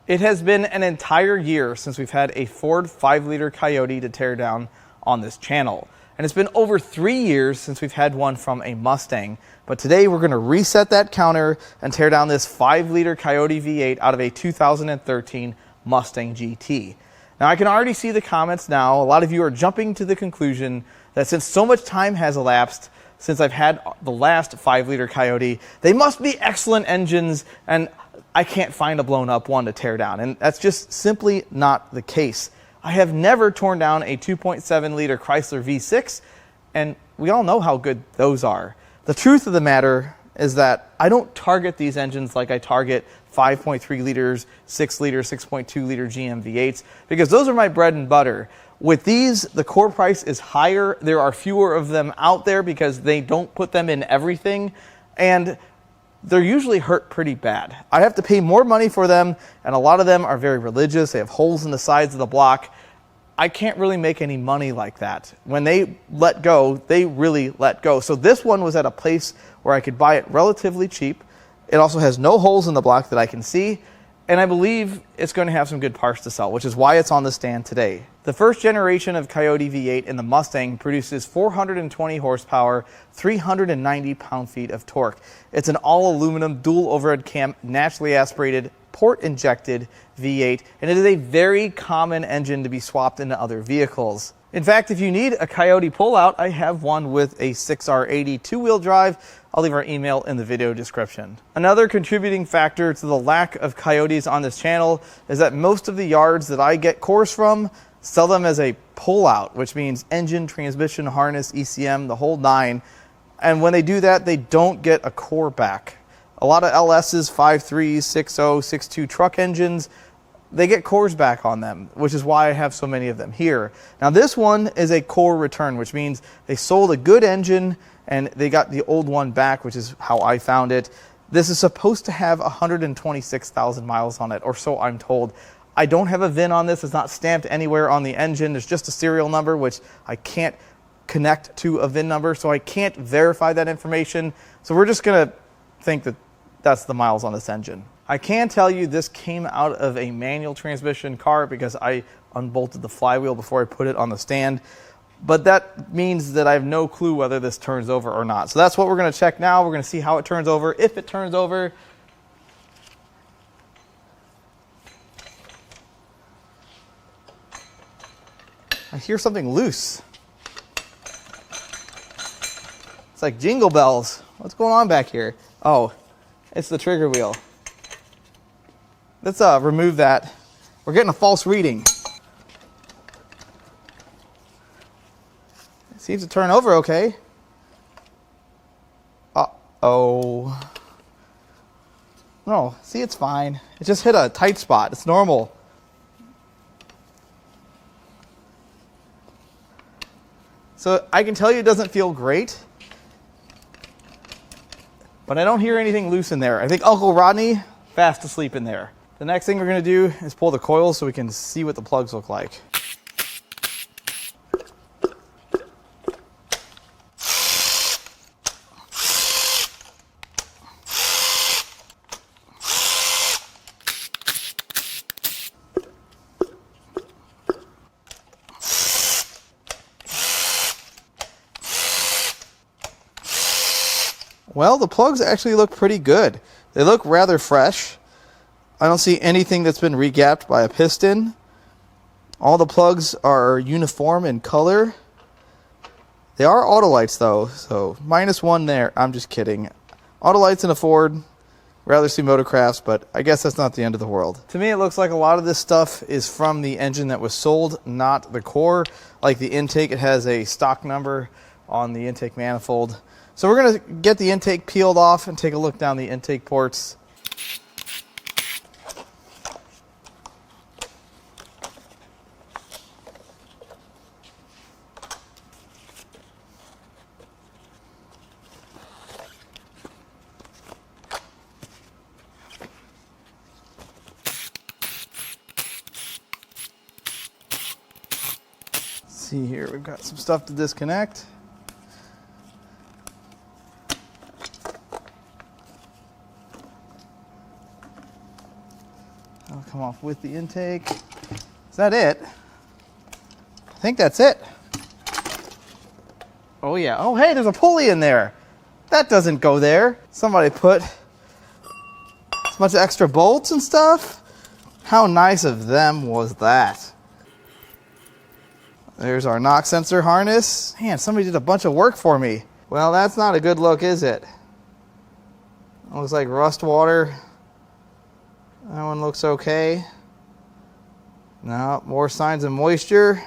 It has been an entire year since we've had a Ford 5-liter Coyote to tear down on this channel. And it's been over 3 years since we've had one from a Mustang. But today we're going to reset that counter and tear down this 5-liter Coyote V8 out of a 2013 Mustang GT. Now I can already see the comments now. A lot of you are jumping to the conclusion that since so much time has elapsed since I've had the last 5-liter Coyote, they must be excellent engines and I can't find a blown up one to tear down. And that's just simply not the case. I have never torn down a 2.7 liter Chrysler V6, and we all know how good those are. The truth of the matter is that I don't target these engines like I target 5.3 liters, 6 liter, 6.2 liter GM V8s, because those are my bread and butter. With these, the core price is higher. There are fewer of them out there because they don't put them in everything, and they're usually hurt pretty bad. I have to pay more money for them, and a lot of them are very religious. They have holes in the sides of the block. I can't really make any money like that. When they let go, they really let go. So this one was at a place where I could buy it relatively cheap. It also has no holes in the block that I can see, and I believe it's going to have some good parts to sell, which is why it's on the stand today. The first generation of Coyote V8 in the Mustang produces 420 horsepower, 390 pound-feet of torque. It's an all-aluminum, dual overhead cam, naturally aspirated, port-injected V8, and it is a very common engine to be swapped into other vehicles. In fact, if you need a Coyote pullout, I have one with a 6R80 two-wheel drive. I'll leave our email in the video description. Another contributing factor to the lack of Coyotes on this channel is that most of the yards that I get cores from sell them as a pullout, which means engine, transmission, harness, ECM, the whole nine. And when they do that, they don't get a core back. A lot of LS's, 5.3s, 6.0, 6.2 truck engines, they get cores back on them, which is why I have so many of them here. Now this one is a core return, which means they sold a good engine and they got the old one back, which is how I found it. This is supposed to have 126,000 miles on it, or so I'm told. I don't have a VIN on this. It's not stamped anywhere on the engine. There's just a serial number, which I can't connect to a VIN number, so I can't verify that information. So we're just gonna think that that's the miles on this engine. I can tell you this came out of a manual transmission car because I unbolted the flywheel before I put it on the stand. But that means that I have no clue whether this turns over or not. So that's what we're going to check now. We're going to see how it turns over, if it turns over. I hear something loose. It's like jingle bells. What's going on back here? Oh, it's the trigger wheel. Let's remove that. We're getting a false reading. It seems to turn over okay. Uh-oh. No, see, it's fine. It just hit a tight spot. It's normal. So I can tell you it doesn't feel great, but I don't hear anything loose in there. I think Uncle Rodney, fast asleep in there. The next thing we're going to do is pull the coils so we can see what the plugs look like. Well, the plugs actually look pretty good. They look rather fresh. I don't see anything that's been regapped by a piston. All the plugs are uniform in color. They are Autolites though, so -1 there. I'm just kidding. Autolites in a Ford. Rather see Motorcrafts, but I guess that's not the end of the world. To me, it looks like a lot of this stuff is from the engine that was sold, not the core. Like the intake, it has a stock number on the intake manifold. So we're going to get the intake peeled off and take a look down the intake ports. See here, we've got some stuff to disconnect. That'll come off with the intake. Is that it? I think that's it. Oh yeah, oh hey, there's a pulley in there. That doesn't go there. Somebody put a bunch of extra bolts and stuff. How nice of them was that? There's our knock sensor harness. Man, somebody did a bunch of work for me. Well, that's not a good look, is it? Looks like rust water. That one looks okay. No, more signs of moisture.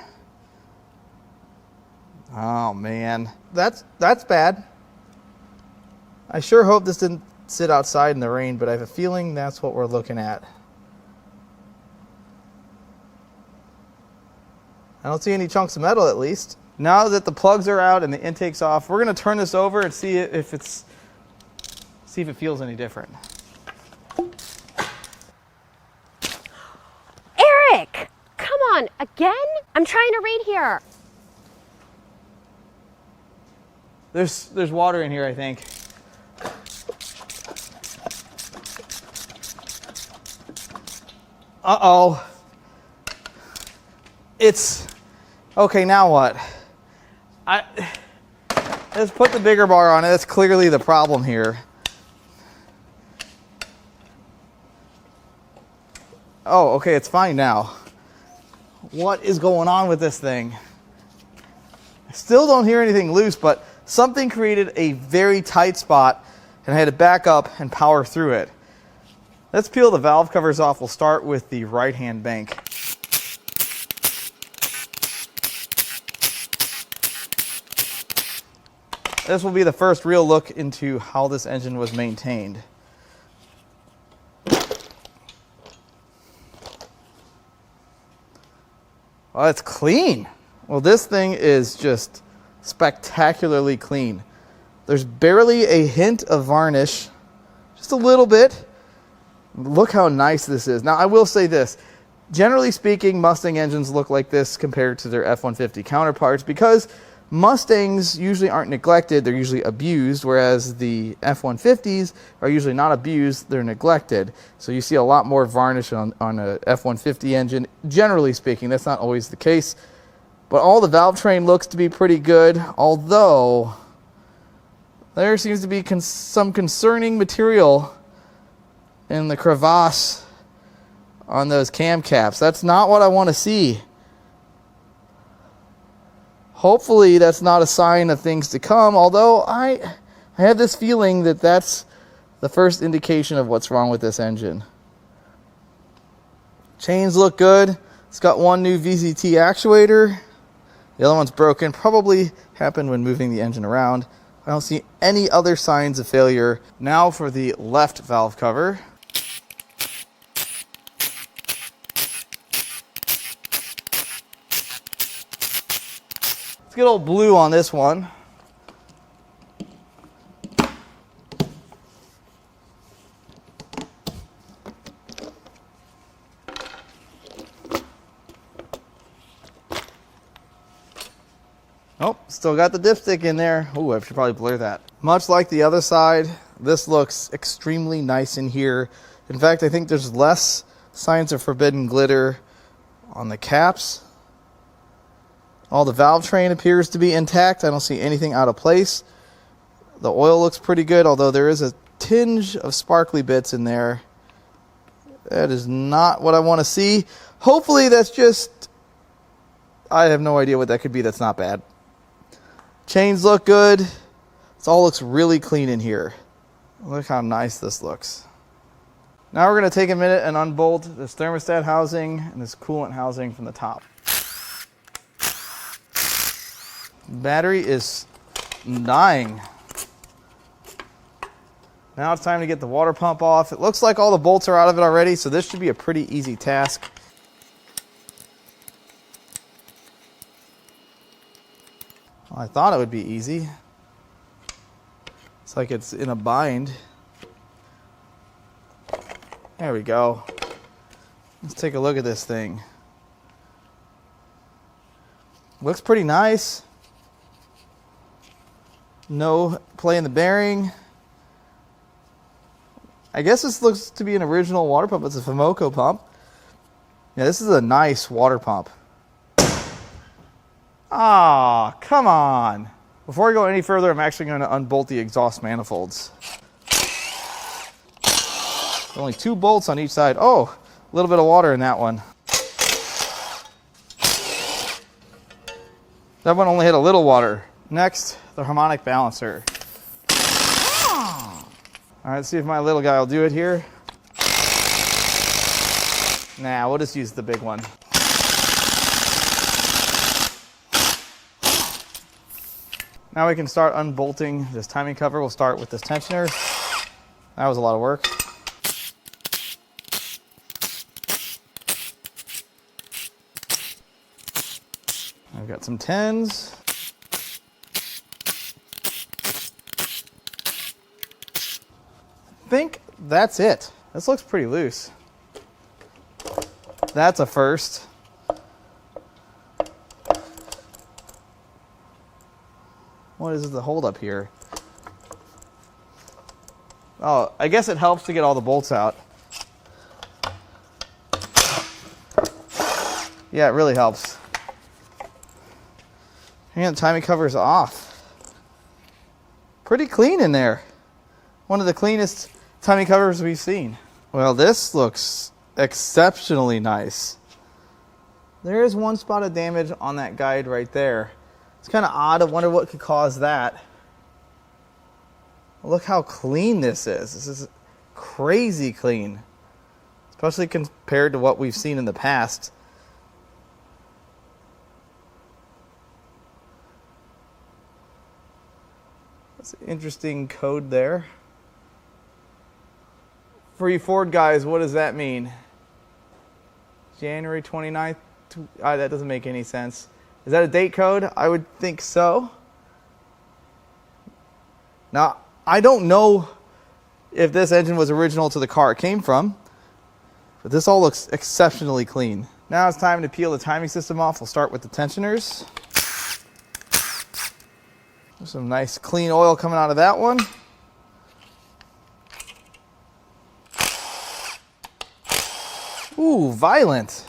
Oh man, that's bad. I sure hope this didn't sit outside in the rain, but I have a feeling that's what we're looking at. I don't see any chunks of metal, at least. Now that the plugs are out and the intake's off, we're going to turn this over and see if it feels any different. Eric, come on, again? I'm trying to read here. There's water in here, I think. Uh-oh. It's okay. Now what? Let's put the bigger bar on it. That's clearly the problem here. Oh, okay, it's fine now. What is going on with this thing? I still don't hear anything loose, but something created a very tight spot and I had to back up and power through it. Let's peel the valve covers off. We'll start with the right-hand bank. This will be the first real look into how this engine was maintained. Oh, it's clean. Well, this thing is just spectacularly clean. There's barely a hint of varnish, just a little bit. Look how nice this is. Now, I will say this. Generally speaking, Mustang engines look like this compared to their F-150 counterparts because Mustangs usually aren't neglected, they're usually abused, whereas the F-150s are usually not abused, they're neglected. So you see a lot more varnish on a F-150 engine. Generally speaking, that's not always the case. But all the valve train looks to be pretty good, although there seems to be some concerning material in the crevasse on those cam caps. That's not what I want to see. Hopefully that's not a sign of things to come, although I have this feeling that that's the first indication of what's wrong with this engine. Chains look good. It's got one new VCT actuator. The other one's broken. Probably happened when moving the engine around. I don't see any other signs of failure. Now for the left valve cover. Let's get old blue on this one. Oh, still got the dipstick in there. Oh, I should probably blur that. Much like the other side, this looks extremely nice in here. In fact, I think there's less signs of forbidden glitter on the caps. All the valve train appears to be intact. I don't see anything out of place. The oil looks pretty good, although there is a tinge of sparkly bits in there. That is not what I want to see. Hopefully that's just, I have no idea what that could be. That's not bad. Chains look good. It all looks really clean in here. Look how nice this looks. Now we're going to take a minute and unbolt this thermostat housing and this coolant housing from the top. Battery is dying. Now it's time to get the water pump off. It looks like all the bolts are out of it already, so this should be a pretty easy task. Well, I thought it would be easy. It's like it's in a bind. There we go. Let's take a look at this thing. Looks pretty nice. No play in the bearing. I guess this looks to be an original water pump. It's a Fimoco pump. Yeah, this is a nice water pump. Ah, come on. Before I go any further, I'm actually going to unbolt the exhaust manifolds. Only 2 bolts on each side. Oh, a little bit of water in that one. That one only had a little water. Next, the harmonic balancer. All right, let's see if my little guy will do it here. Nah, we'll just use the big one. Now we can start unbolting this timing cover. We'll start with this tensioner. That was a lot of work. I've got some 10s. I think that's it. This looks pretty loose. That's a first. What is the holdup here? Oh, I guess it helps to get all the bolts out. Yeah, it really helps. And the timing cover is off. Pretty clean in there. One of the cleanest timing covers we've seen. Well, this looks exceptionally nice. There is one spot of damage on that guide right there. It's kind of odd. I wonder what could cause that. Look how clean this is. This is crazy clean, especially compared to what we've seen in the past. That's an interesting code there. For you Ford guys, what does that mean? January 29th? That doesn't make any sense. Is that a date code? I would think so. Now, I don't know if this engine was original to the car it came from, but this all looks exceptionally clean. Now it's time to peel the timing system off. We'll start with the tensioners. There's some nice clean oil coming out of that one. Ooh, violent.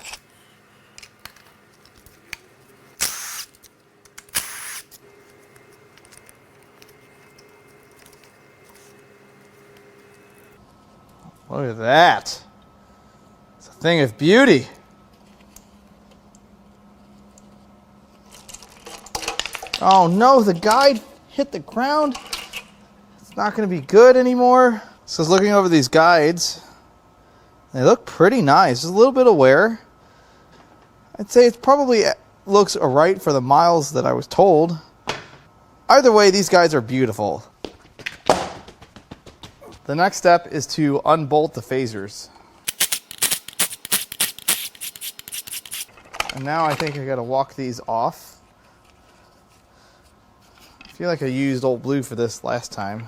Look at that. It's a thing of beauty. Oh no, the guide hit the ground. It's not going to be good anymore. So I was looking over these guides. They look pretty nice. There's a little bit of wear. I'd say it probably looks alright for the miles that I was told. Either way, these guides are beautiful. The next step is to unbolt the phasers. And now I think I gotta walk these off. I feel like I used old blue for this last time.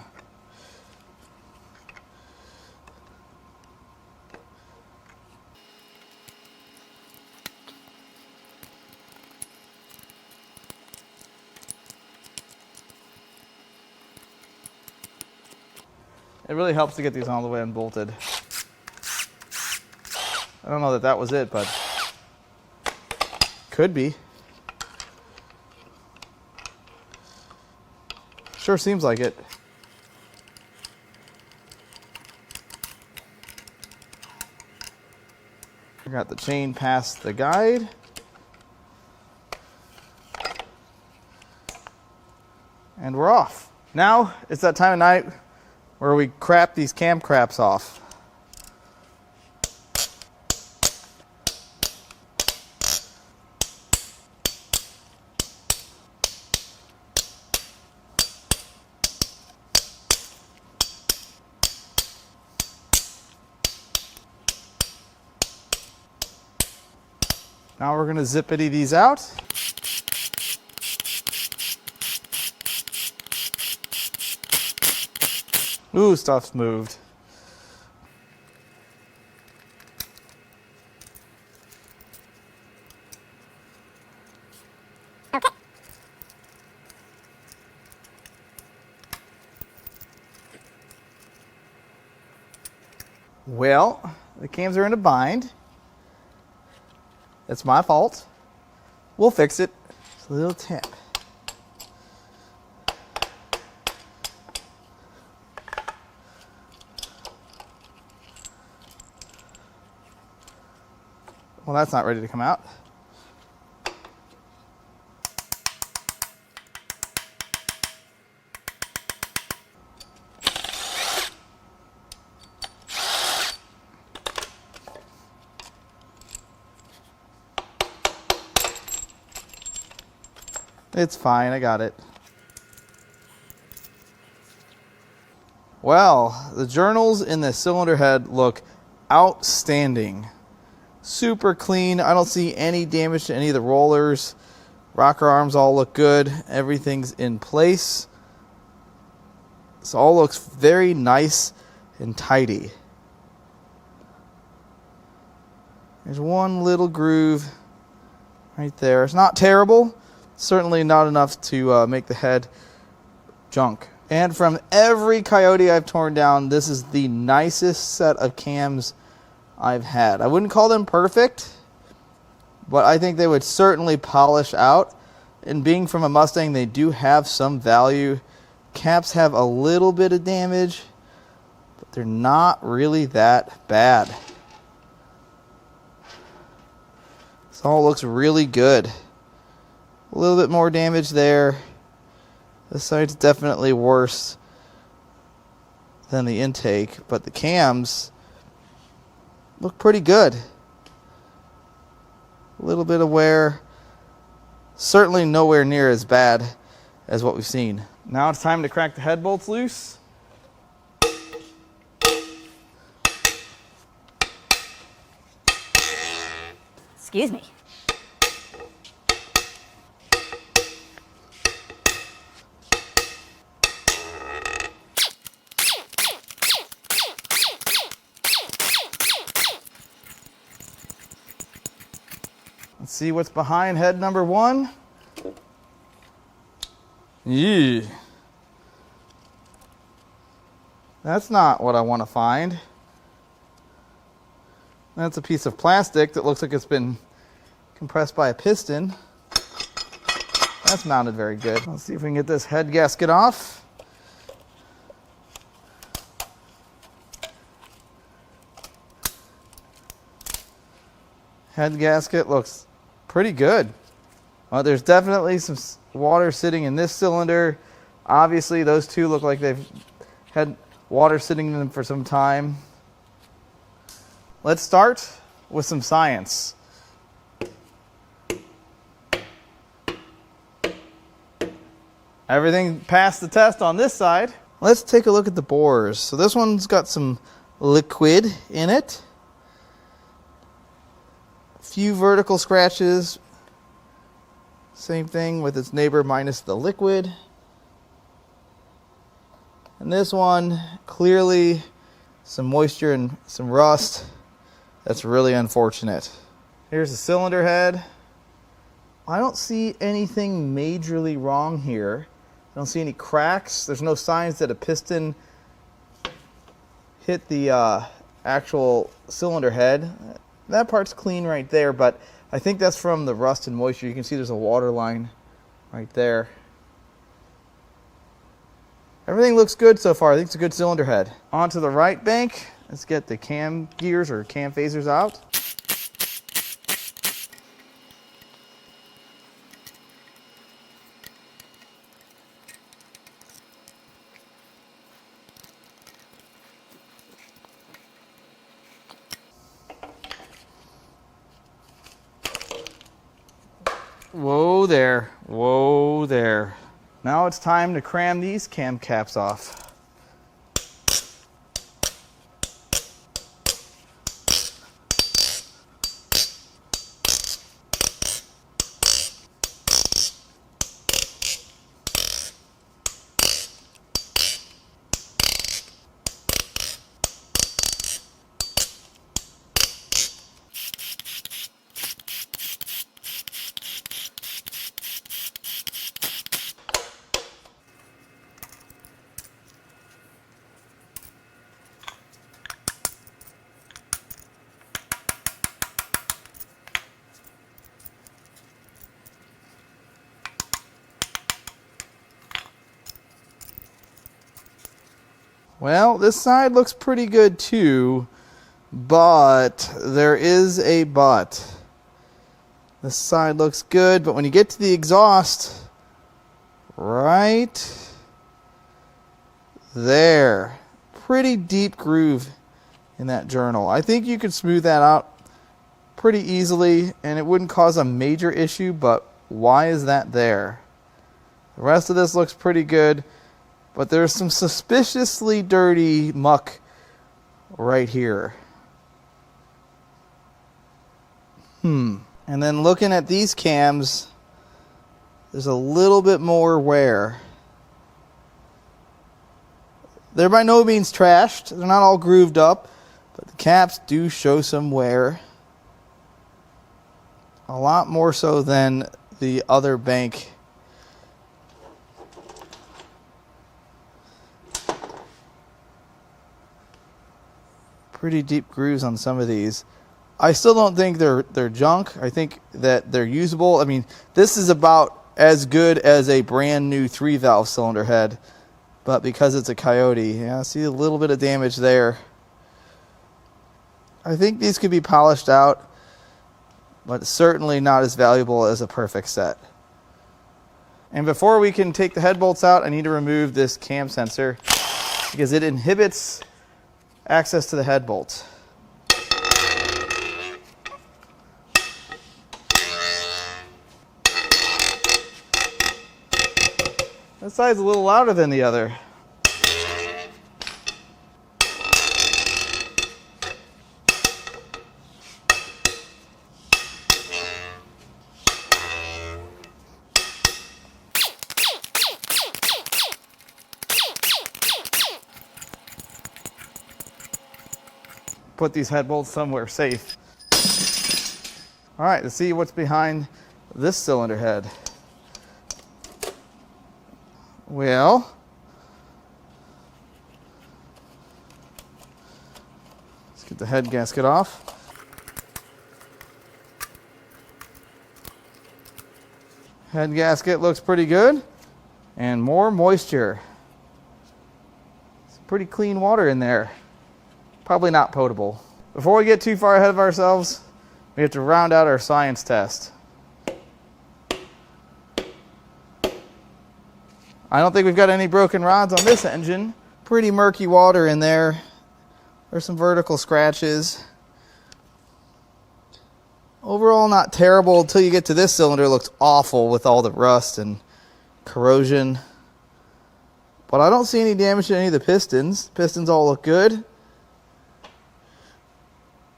It really helps to get these all the way unbolted. I don't know that that was it, but could be. Sure seems like it. I got the chain past the guide. And we're off. Now it's that time of night where we crap these cam craps off. Now we're going to zippity these out. Ooh, stuff's moved. Okay. Well, the cams are in a bind. It's my fault. We'll fix it. Just a little tap. Well, that's not ready to come out. It's fine, I got it. Well, the journals in the cylinder head look outstanding. Super clean. I don't see any damage to any of the rollers. Rocker arms all look good. Everything's in place. This all looks very nice and tidy. There's one little groove right there. It's not terrible. Certainly not enough to make the head junk. And from every Coyote I've torn down, this is the nicest set of cams I've had. I wouldn't call them perfect, but I think they would certainly polish out. And being from a Mustang, they do have some value. Caps have a little bit of damage, but they're not really that bad. This all looks really good. A little bit more damage there. This side's definitely worse than the intake, but the cams look pretty good. A little bit of wear. Certainly nowhere near as bad as what we've seen. Now it's time to crack the head bolts loose. Excuse me. Let's see what's behind head number one. Yeah. That's not what I want to find. That's a piece of plastic that looks like it's been compressed by a piston. That's mounted very good. Let's see if we can get this head gasket off. Head gasket looks pretty good. There's definitely some water sitting in this cylinder. Obviously, those two look like they've had water sitting in them for some time. Let's start with some science. Everything passed the test on this side. Let's take a look at the bores. So this one's got some liquid in it. Few vertical scratches. Same thing with its neighbor minus the liquid. And this one, clearly some moisture and some rust. That's really unfortunate. Here's the cylinder head. I don't see anything majorly wrong here. I don't see any cracks. There's no signs that a piston hit the actual cylinder head. That part's clean right there, but I think that's from the rust and moisture. You can see there's a water line right there. Everything looks good so far. I think it's a good cylinder head. On to the right bank. Let's get the cam gears or cam phasers out. Whoa there, whoa there. Now it's time to cram these cam caps off. Well, this side looks pretty good too, but there is a but. This side looks good, but when you get to the exhaust, right there, pretty deep groove in that journal. I think you could smooth that out pretty easily and it wouldn't cause a major issue, but why is that there? The rest of this looks pretty good, but there's some suspiciously dirty muck right here. And then looking at these cams, there's a little bit more wear. They're by no means trashed. They're not all grooved up, but the caps do show some wear. A lot more so than the other bank. Pretty deep grooves on some of these. I still don't think they're junk. I think that they're usable. I mean, this is about as good as a brand new 3-valve cylinder head, but because it's a Coyote, yeah, I see a little bit of damage there. I think these could be polished out, but certainly not as valuable as a perfect set. And before we can take the head bolts out, I need to remove this cam sensor because it inhibits access to the head bolts. This side's a little louder than the other. Put these head bolts somewhere safe. All right, let's see what's behind this cylinder head. Well, let's get the head gasket off. Head gasket looks pretty good, and more moisture. It's pretty clean water in there. Probably not potable. Before we get too far ahead of ourselves, we have to round out our science test. I don't think we've got any broken rods on this engine. Pretty murky water in there. There's some vertical scratches. Overall, not terrible until you get to this cylinder. It looks awful with all the rust and corrosion. But I don't see any damage to any of the pistons. Pistons all look good.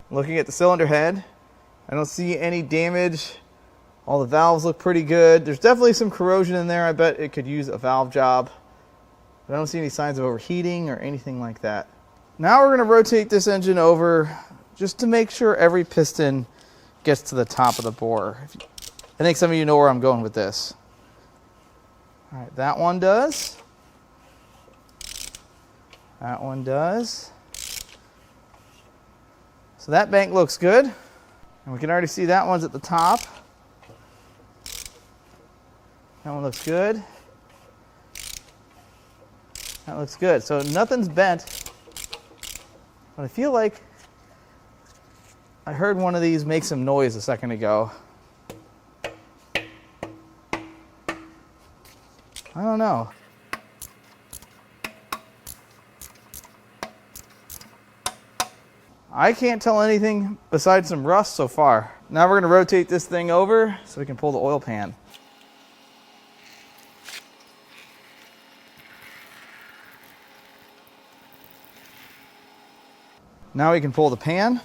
Looking at the cylinder head, I don't see any damage. All the valves look pretty good. There's definitely some corrosion in there. I bet it could use a valve job. But I don't see any signs of overheating or anything like that. Now we're going to rotate this engine over just to make sure every piston gets to the top of the bore. I think some of you know where I'm going with this. All right, that one does. That one does. So that bank looks good. And we can already see that one's at the top. That one looks good. That looks good. So nothing's bent. But I feel like I heard one of these make some noise a second ago. I don't know. I can't tell anything besides some rust so far. Now we're going to rotate this thing over so we can pull the oil pan. Now we can pull the pan.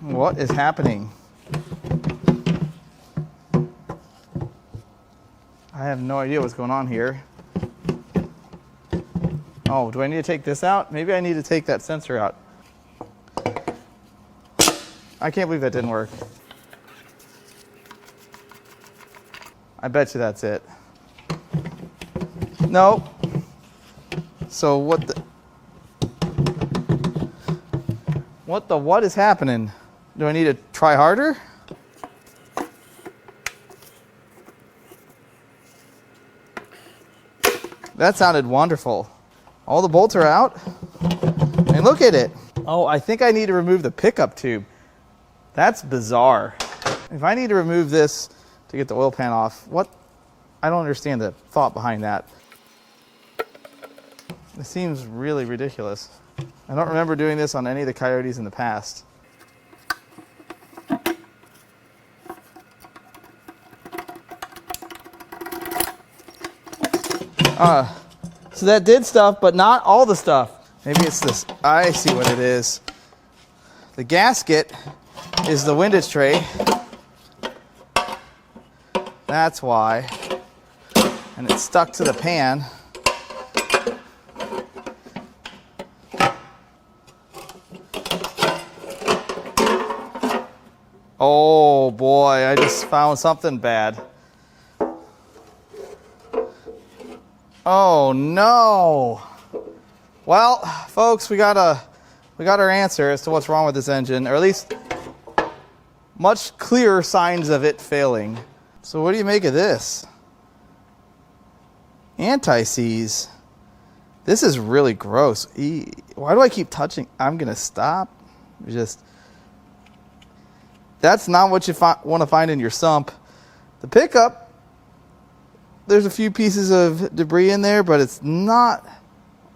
What is happening? I have no idea what's going on here. Oh, do I need to take this out? Maybe I need to take that sensor out. I can't believe that didn't work. I bet you that's it. Nope. So what is happening? Do I need to try harder? That sounded wonderful. All the bolts are out. And look at it. Oh, I think I need to remove the pickup tube. That's bizarre. If I need to remove this to get the oil pan off, what? I don't understand the thought behind that. It seems really ridiculous. I don't remember doing this on any of the Coyotes in the past. So that did stuff, but not all the stuff. Maybe it's this. I see what it is. The gasket is the windage tray. That's why. And it's stuck to the pan. Oh boy, I just found something bad. Oh no. Well, folks, we got our answer as to what's wrong with this engine, or at least much clearer signs of it failing. So what do you make of this? Anti-seize. This is really gross. Why do I keep touching? I'm gonna stop. That's not what you want to find in your sump. The pickup, there's a few pieces of debris in there, but it's not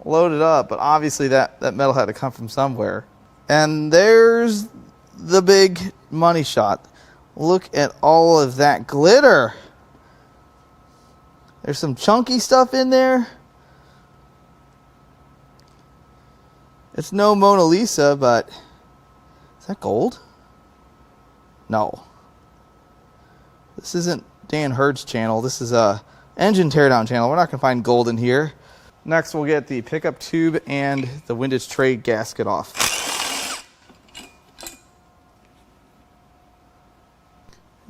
loaded up. But obviously that metal had to come from somewhere. And there's the big money shot. Look at all of that glitter. There's some chunky stuff in there. It's no Mona Lisa, but is that gold? No. This isn't Dan Hurd's channel. This is a engine teardown channel. We're not going to find gold in here. Next, we'll get the pickup tube and the windage tray gasket off.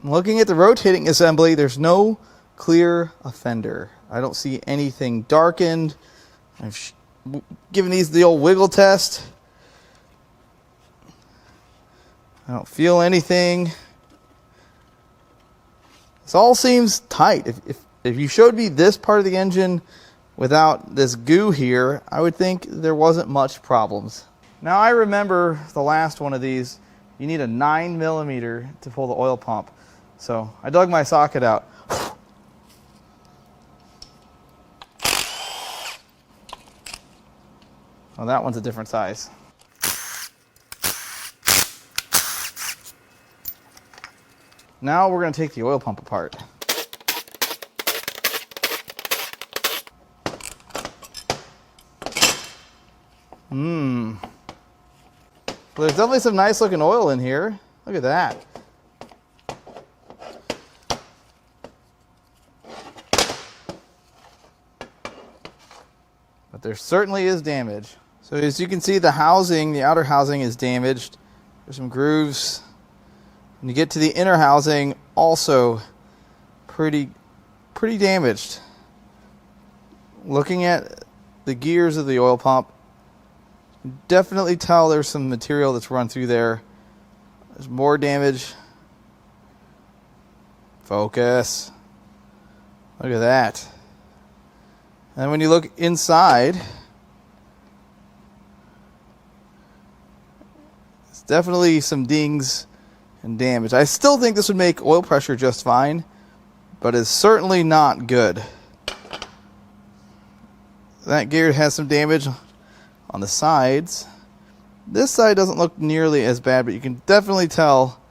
Looking at the rotating assembly, there's no clear offender. I don't see anything darkened. I've given these the old wiggle test. I don't feel anything. This all seems tight. If you showed me this part of the engine without this goo here, I would think there wasn't much problems. Now I remember the last one of these, you need a 9mm to pull the oil pump. So I dug my socket out. Well, that one's a different size. Now we're going to take the oil pump apart. Well, there's definitely some nice looking oil in here. Look at that. But there certainly is damage. So as you can see, the housing, the outer housing is damaged. There's some grooves. When you get to the inner housing, also pretty damaged. Looking at the gears of the oil pump, you can definitely tell there's some material that's run through there. There's more damage. Focus. Look at that. And when you look inside, it's definitely some dings and damage. I still think this would make oil pressure just fine, but it's certainly not good. That gear has some damage on the sides. This side doesn't look nearly as bad, but you can definitely tell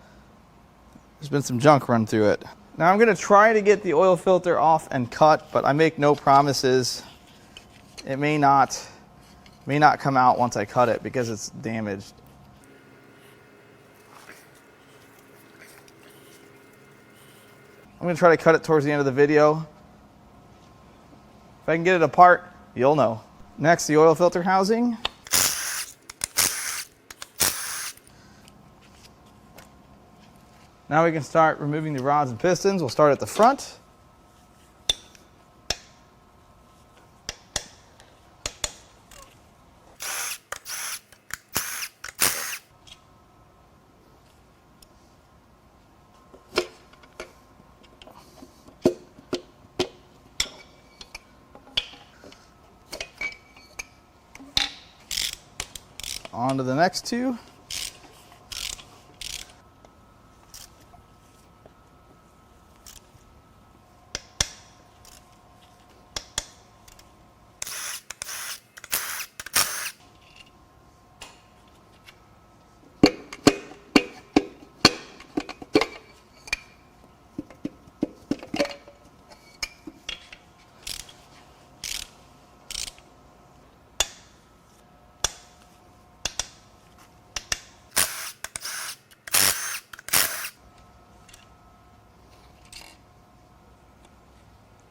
there's been some junk run through it. Now I'm going to try to get the oil filter off and cut, but I make no promises. It may not come out once I cut it because it's damaged. I'm going to try to cut it towards the end of the video. If I can get it apart, you'll know. Next, the oil filter housing. Now we can start removing the rods and pistons. We'll start at the front. On to the next two.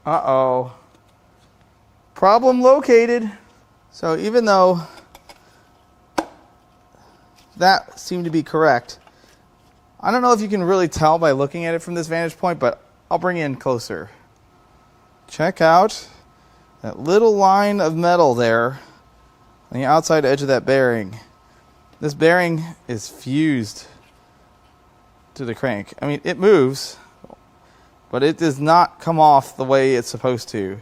Uh-oh. Problem located. So even though that seemed to be correct, I don't know if you can really tell by looking at it from this vantage point, but I'll bring you in closer. Check out that little line of metal there on the outside edge of that bearing. This bearing is fused to the crank. I mean, it moves, but it does not come off the way it's supposed to.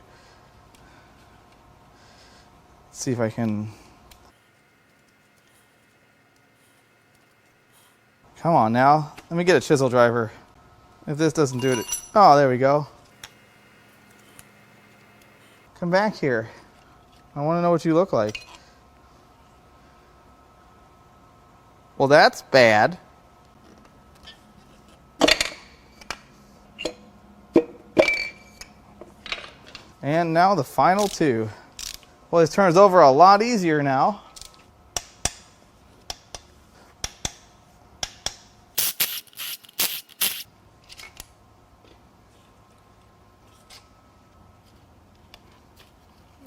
Let's see if I can. Come on now. Let me get a chisel driver. If this doesn't do it. Oh, there we go. Come back here. I want to know what you look like. Well, that's bad. And now the final two. Well, this turns over a lot easier now.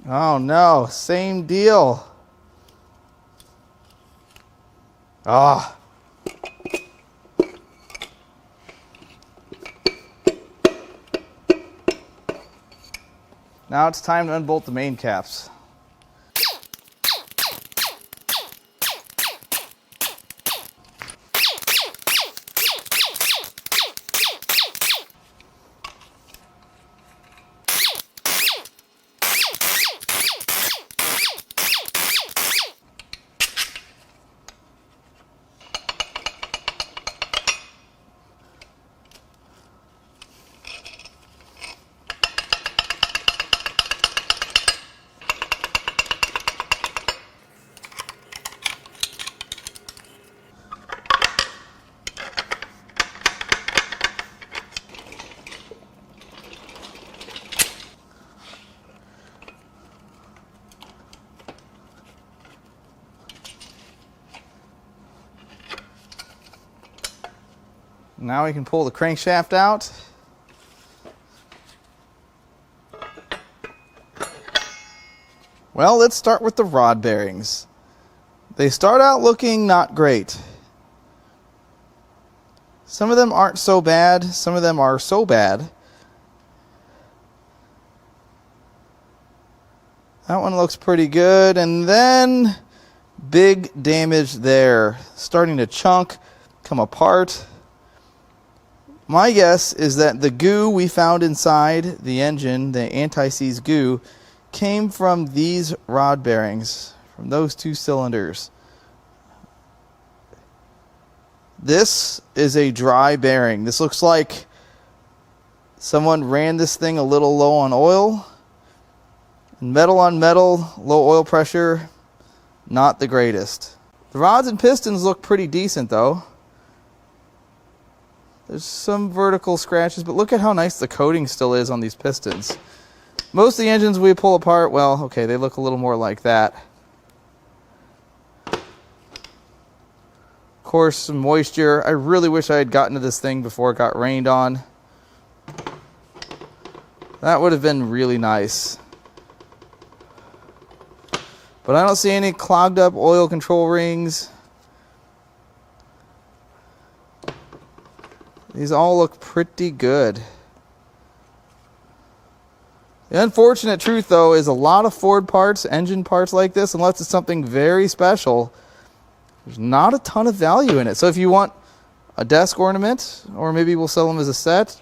Oh no, same deal. Ah. Now it's time to unbolt the main caps. Now we can pull the crankshaft out. Well, let's start with the rod bearings. They start out looking not great. Some of them aren't so bad, some of them are so bad. That one looks pretty good, and then big damage there. Starting to chunk, come apart. My guess is that the goo we found inside the engine, the anti-seize goo, came from these rod bearings, from those two cylinders. This is a dry bearing. This looks like someone ran this thing a little low on oil. Metal on metal, low oil pressure, not the greatest. The rods and pistons look pretty decent though. There's some vertical scratches, but look at how nice the coating still is on these pistons. Most of the engines we pull apart, well, okay, they look a little more like that. Of course, some moisture. I really wish I had gotten to this thing before it got rained on. That would have been really nice. But I don't see any clogged up oil control rings. These all look pretty good. The unfortunate truth, though, is a lot of Ford parts, engine parts like this, unless it's something very special, there's not a ton of value in it. So if you want a desk ornament, or maybe we'll sell them as a set,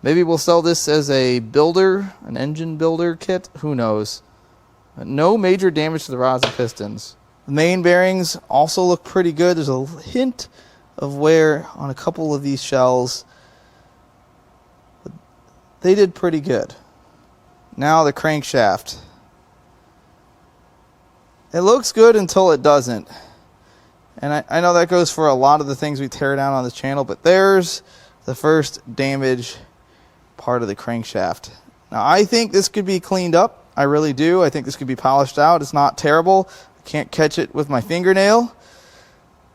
maybe we'll sell this as a builder, an engine builder kit, who knows. But no major damage to the rods and pistons. The main bearings also look pretty good. There's a hint of wear on a couple of these shells. But they did pretty good. Now the crankshaft. It looks good until it doesn't. And I know that goes for a lot of the things we tear down on this channel, but there's the first damage part of the crankshaft. Now I think this could be cleaned up. I really do. I think this could be polished out. It's not terrible. I can't catch it with my fingernail.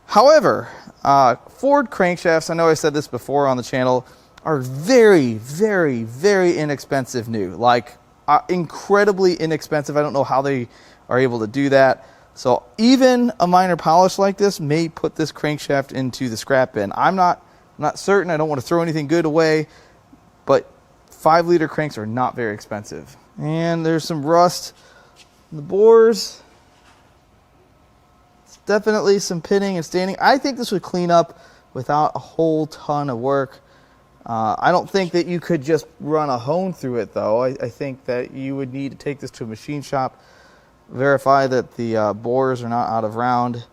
However, Ford crankshafts, I know I said this before on the channel, are very, very, very inexpensive new. Like, incredibly inexpensive. I don't know how they are able to do that. So even a minor polish like this may put this crankshaft into the scrap bin. I'm not certain. I don't want to throw anything good away, but 5-liter cranks are not very expensive. And there's some rust in the bores. It's definitely some pinning and staining. I think this would clean up without a whole ton of work. I don't think that you could just run a hone through it, though. I think that you would need to take this to a machine shop, verify that the bores are not out of round,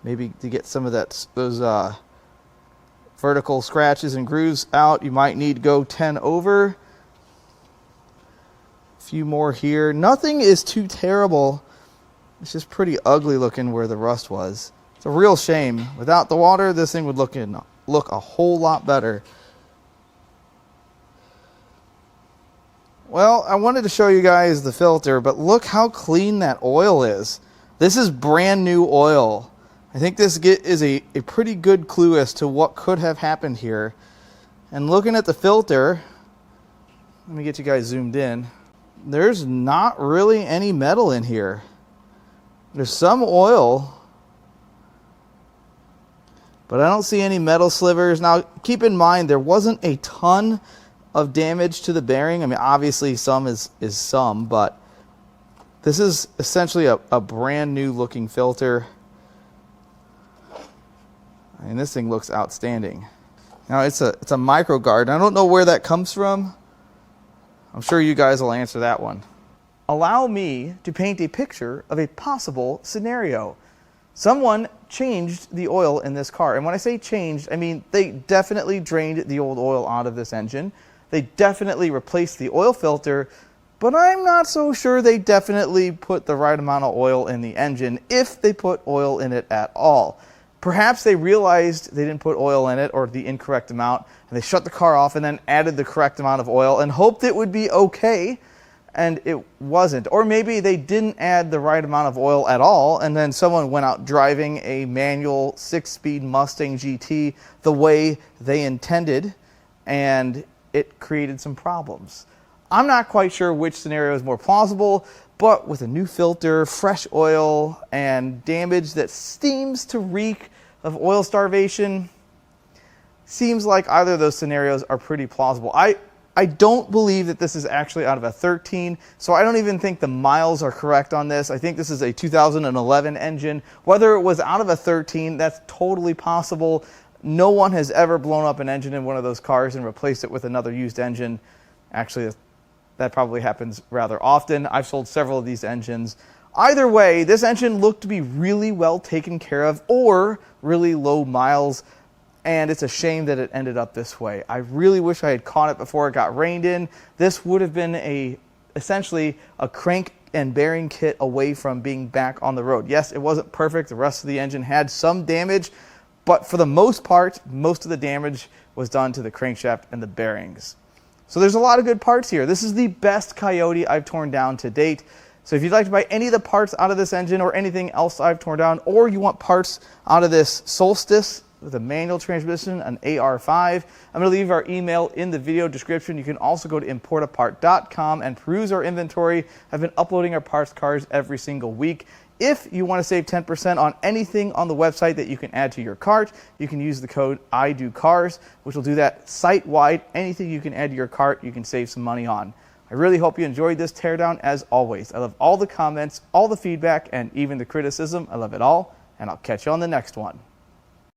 maybe to get some of those vertical scratches and grooves out. You might need to go 10 over. A few more here. Nothing is too terrible. It's just pretty ugly looking where the rust was. It's a real shame. Without the water, this thing would look a whole lot better. Well, I wanted to show you guys the filter, but look how clean that oil is. This is brand new oil. I think this is a pretty good clue as to what could have happened here. And looking at the filter, let me get you guys zoomed in. There's not really any metal in here. There's some oil, but I don't see any metal slivers. Now, keep in mind, there wasn't a ton of damage to the bearing. I mean, obviously some is some, but this is essentially a brand new looking filter. And this thing looks outstanding. Now it's a micro guard. I don't know where that comes from. I'm sure you guys will answer that one. Allow me to paint a picture of a possible scenario. Someone changed the oil in this car. And when I say changed, I mean they definitely drained the old oil out of this engine. They definitely replaced the oil filter, but I'm not so sure they definitely put the right amount of oil in the engine, if they put oil in it at all. Perhaps they realized they didn't put oil in it, or the incorrect amount, and they shut the car off and then added the correct amount of oil and hoped it would be okay, and it wasn't. Or maybe they didn't add the right amount of oil at all, and then someone went out driving a manual 6-speed Mustang GT the way they intended, and it created some problems. I'm not quite sure which scenario is more plausible, but with a new filter, fresh oil, and damage that seems to reek of oil starvation, seems like either of those scenarios are pretty plausible. I don't believe that this is actually out of a 13, so I don't even think the miles are correct on this. I think this is a 2011 engine. Whether it was out of a 13, that's totally possible. No one has ever blown up an engine in one of those cars and replaced it with another used engine. Actually, that probably happens rather often. I've sold several of these engines. Either way, this engine looked to be really well taken care of, or really low miles, and it's a shame that it ended up this way. I really wish I had caught it before it got reined in. This would have been essentially a crank and bearing kit away from being back on the road. Yes, it wasn't perfect. The rest of the engine had some damage, but for the most part, most of the damage was done to the crankshaft and the bearings. So there's a lot of good parts here. This is the best Coyote I've torn down to date. So if you'd like to buy any of the parts out of this engine or anything else I've torn down, or you want parts out of this Solstice with a manual transmission, an AR5, I'm going to leave our email in the video description. You can also go to importapart.com and peruse our inventory. I've been uploading our parts cards every single week. If you want to save 10% on anything on the website that you can add to your cart, you can use the code IDOCARS, which will do that site-wide. Anything you can add to your cart, you can save some money on. I really hope you enjoyed this teardown as always. I love all the comments, all the feedback, and even the criticism. I love it all, and I'll catch you on the next one.